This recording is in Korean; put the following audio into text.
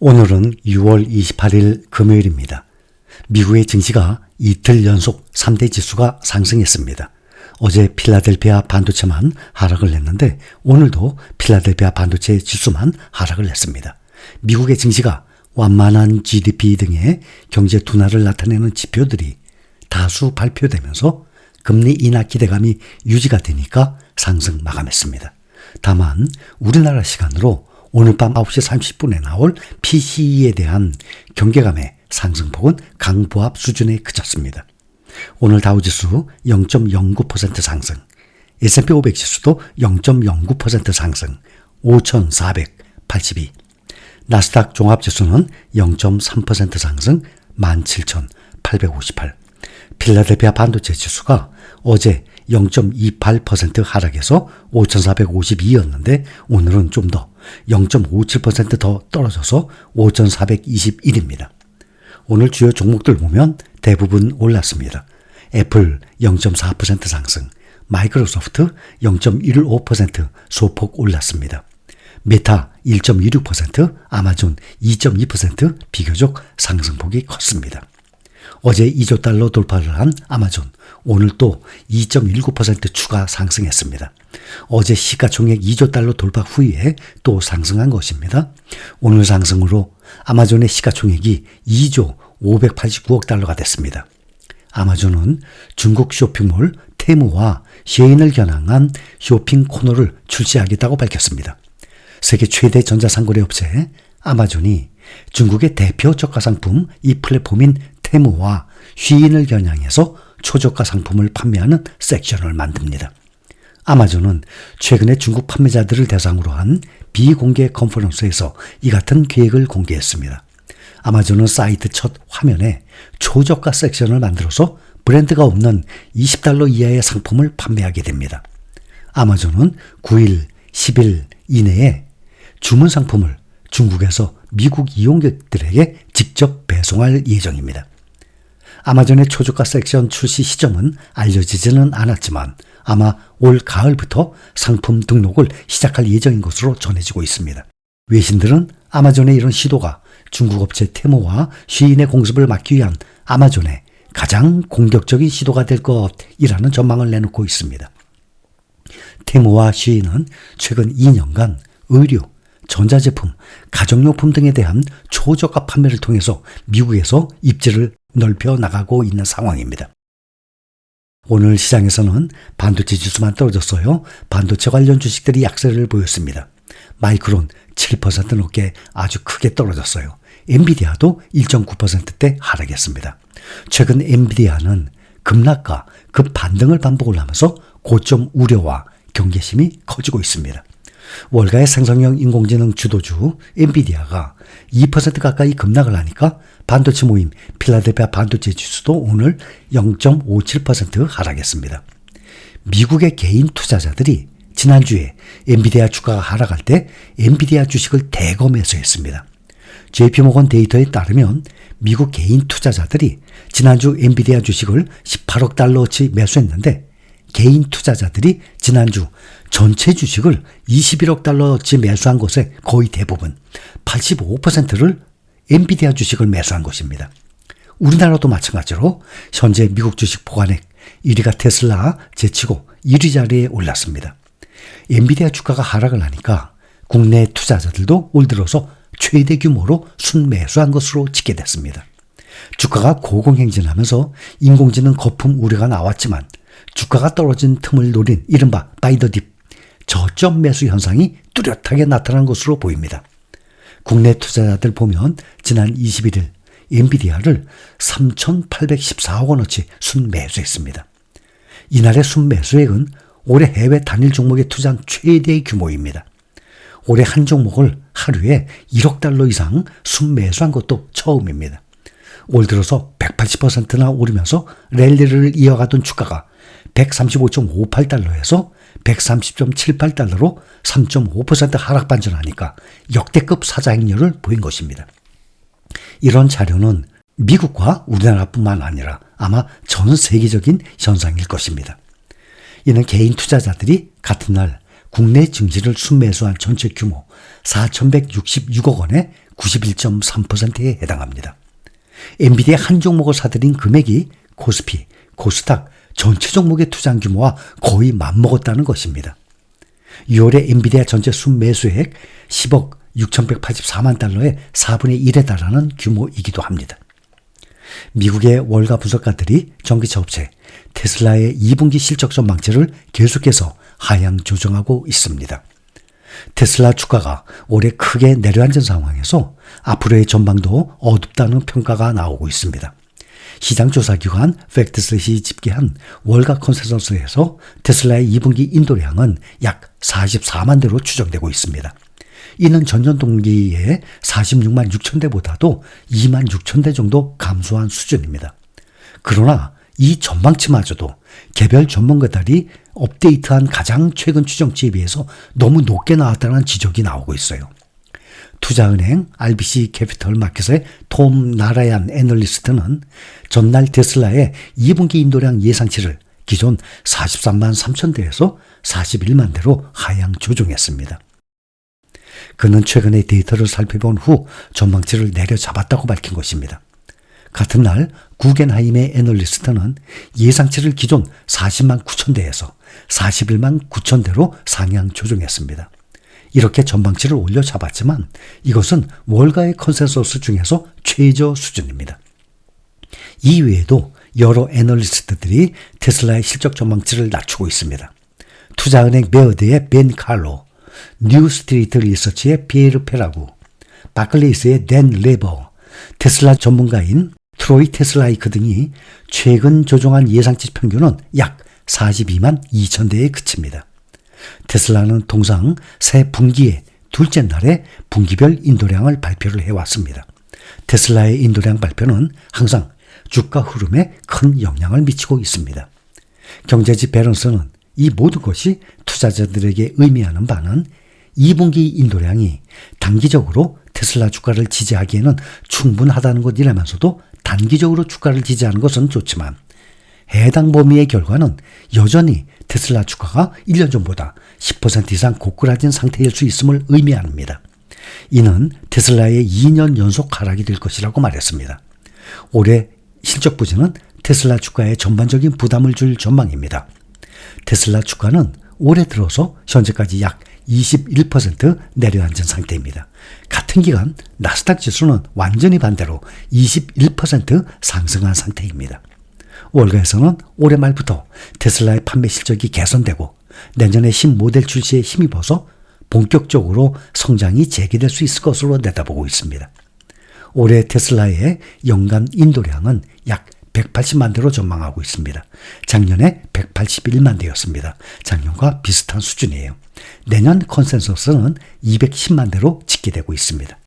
오늘은 6월 28일 금요일입니다. 미국의 증시가 이틀 연속 3대 지수가 상승했습니다. 어제 필라델피아 반도체만 하락을 했는데 오늘도 필라델피아 반도체 지수만 하락을 했습니다. 미국의 증시가 완만한 GDP 등의 경제 둔화를 나타내는 지표들이 다수 발표되면서 금리 인하 기대감이 유지가 되니까 상승 마감했습니다. 다만 우리나라 시간으로 오늘 밤 9시 30분에 나올 PCE에 대한 경계감의 상승폭은 강보합 수준에 그쳤습니다. 오늘 다우지수 0.09% 상승, S&P 500 지수도 0.09% 상승, 5,482. 나스닥 종합지수는 0.3% 상승, 17,858. 필라델피아 반도체 지수가 어제 0.28% 하락해서 5,452였는데 오늘은 좀 더 0.57% 더 떨어져서 5,421입니다. 오늘 주요 종목들 보면 대부분 올랐습니다. 애플 0.4% 상승, 마이크로소프트 0.15% 소폭 올랐습니다. 메타 1.26%, 아마존 2.2% 비교적 상승폭이 컸습니다. 어제 2조 달러 돌파를 한 아마존, 오늘 또 2.19% 추가 상승했습니다. 어제 시가총액 2조 달러 돌파 후에 또 상승한 것입니다. 오늘 상승으로 아마존의 시가총액이 2조 589억 달러가 됐습니다. 아마존은 중국 쇼핑몰 테무와 쉐인을 겨냥한 쇼핑 코너를 출시하겠다고 밝혔습니다. 세계 최대 전자상거래 업체 아마존이 중국의 대표 저가 상품 이 플랫폼인 테무와 쉬인을 겨냥해서 초저가 상품을 판매하는 섹션을 만듭니다. 아마존은 최근에 중국 판매자들을 대상으로 한 비공개 컨퍼런스에서 이 같은 계획을 공개했습니다. 아마존은 사이트 첫 화면에 초저가 섹션을 만들어서 브랜드가 없는 20달러 이하의 상품을 판매하게 됩니다. 아마존은 9일, 10일 이내에 주문 상품을 중국에서 미국 이용객들에게 직접 배송할 예정입니다. 아마존의 초저가 섹션 출시 시점은 알려지지는 않았지만 아마 올 가을부터 상품 등록을 시작할 예정인 것으로 전해지고 있습니다. 외신들은 아마존의 이런 시도가 중국 업체 테무와 쉬인의 공습을 막기 위한 아마존의 가장 공격적인 시도가 될 것이라는 전망을 내놓고 있습니다. 테무와 쉬인은 최근 2년간 의류, 전자제품, 가정용품 등에 대한 초저가 판매를 통해서 미국에서 입지를 넓혀 나가고 있는 상황입니다. 오늘 시장에서는 반도체 지수만 떨어졌어요. 반도체 관련 주식들이 약세를 보였습니다. 마이크론 7% 넘게 아주 크게 떨어졌어요. 엔비디아도 1.9%대 하락했습니다. 최근 엔비디아는 급락과 급반등을 반복을 하면서 고점 우려와 경계심이 커지고 있습니다. 월가의 생성형 인공지능 주도주 엔비디아가 2% 가까이 급락을 하니까 반도체 모임 필라델피아 반도체 지수도 오늘 0.57% 하락했습니다. 미국의 개인 투자자들이 지난주에 엔비디아 주가가 하락할 때 엔비디아 주식을 대거 매수했습니다. JP모건 데이터에 따르면 미국 개인 투자자들이 지난주 엔비디아 주식을 18억 달러어치 매수했는데 개인 투자자들이 지난주 전체 주식을 21억 달러어치 매수한 것의 거의 대부분 85%를 엔비디아 주식을 매수한 것입니다. 우리나라도 마찬가지로 현재 미국 주식 보관액 1위가 테슬라 제치고 1위 자리에 올랐습니다. 엔비디아 주가가 하락을 하니까 국내 투자자들도 올 들어서 최대 규모로 순매수한 것으로 집계됐습니다. 주가가 고공행진하면서 인공지능 거품 우려가 나왔지만 주가가 떨어진 틈을 노린 이른바 바이더딥, 저점 매수 현상이 뚜렷하게 나타난 것으로 보입니다. 국내 투자자들 보면 지난 21일 엔비디아를 3,814억 원어치 순매수했습니다. 이날의 순매수액은 올해 해외 단일 종목에 투자한 최대의 규모입니다. 올해 한 종목을 하루에 1억 달러 이상 순매수한 것도 처음입니다. 올 들어서 180%나 오르면서 랠리를 이어가던 주가가 135.58달러에서 130.78달러로 3.5% 하락 반전하니까 역대급 사자행렬을 보인 것입니다. 이런 자료는 미국과 우리나라뿐만 아니라 아마 전 세계적인 현상일 것입니다. 이는 개인 투자자들이 같은 날 국내 증시를 순매수한 전체 규모 4,166억 원의 91.3%에 해당합니다. 엔비디아 한 종목을 사들인 금액이 코스피, 코스닥 전체 종목의 투자한 규모와 거의 맞먹었다는 것입니다. 6월에 엔비디아 전체 순매수액 10억 6,184만 달러의 4분의 1에 달하는 규모이기도 합니다. 미국의 월가 분석가들이 전기차 업체 테슬라의 2분기 실적 전망치를 계속해서 하향 조정하고 있습니다. 테슬라 주가가 올해 크게 내려앉은 상황에서 앞으로의 전망도 어둡다는 평가가 나오고 있습니다. 시장 조사기관 팩트셋이 집계한 월가 컨센서스에서 테슬라의 2분기 인도량은 약 44만 대로 추정되고 있습니다. 이는 전년 동기의 46만 6천 대보다도 2만 6천 대 정도 감소한 수준입니다. 그러나 이 전망치마저도 개별 전문가들이 업데이트한 가장 최근 추정치에 비해서 너무 높게 나왔다는 지적이 나오고 있어요. 투자은행 RBC 캐피털 마켓의 톰 나라얀 애널리스트는 전날 테슬라의 2분기 인도량 예상치를 기존 43만 3천 대에서 41만 대로 하향 조정했습니다. 그는 최근의 데이터를 살펴본 후 전망치를 내려잡았다고 밝힌 것입니다. 같은 날 구겐하임의 애널리스트는 예상치를 기존 40만 9천 대에서 41만 9천 대로 상향 조정했습니다. 이렇게 전망치를 올려 잡았지만 이것은 월가의 컨센서스 중에서 최저 수준입니다. 이외에도 여러 애널리스트들이 테슬라의 실적 전망치를 낮추고 있습니다. 투자은행 베어드의 벤 칼로, 뉴스트리트 리서치의 피에르 페라구, 바클레이스의 댄 레버, 테슬라 전문가인 트로이 테슬라이크 등이 최근 조정한 예상치 평균은 약 42만 2천 대에 그칩니다. 테슬라는 통상 새 분기의 둘째 날에 분기별 인도량을 발표를 해왔습니다. 테슬라의 인도량 발표는 항상 주가 흐름에 큰 영향을 미치고 있습니다. 경제지 밸런스는 이 모든 것이 투자자들에게 의미하는 바는 2분기 인도량이 단기적으로 테슬라 주가를 지지하기에는 충분하다는 것이라면서도 단기적으로 주가를 지지하는 것은 좋지만 해당 범위의 결과는 여전히 테슬라 주가가 1년 전보다 10% 이상 고꾸라진 상태일 수 있음을 의미합니다. 이는 테슬라의 2년 연속 하락이 될 것이라고 말했습니다. 올해 실적 부진은 테슬라 주가에 전반적인 부담을 줄 전망입니다. 테슬라 주가는 올해 들어서 현재까지 약 21% 내려앉은 상태입니다. 같은 기간 나스닥 지수는 완전히 반대로 21% 상승한 상태입니다. 월가에서는 올해 말부터 테슬라의 판매 실적이 개선되고 내년에 신모델 출시에 힘입어서 본격적으로 성장이 재개될 수 있을 것으로 내다보고 있습니다. 올해 테슬라의 연간 인도량은 약 180만 대로 전망하고 있습니다. 작년에 181만 대였습니다. 작년과 비슷한 수준이에요. 내년 컨센서스는 210만 대로 집계되고 있습니다.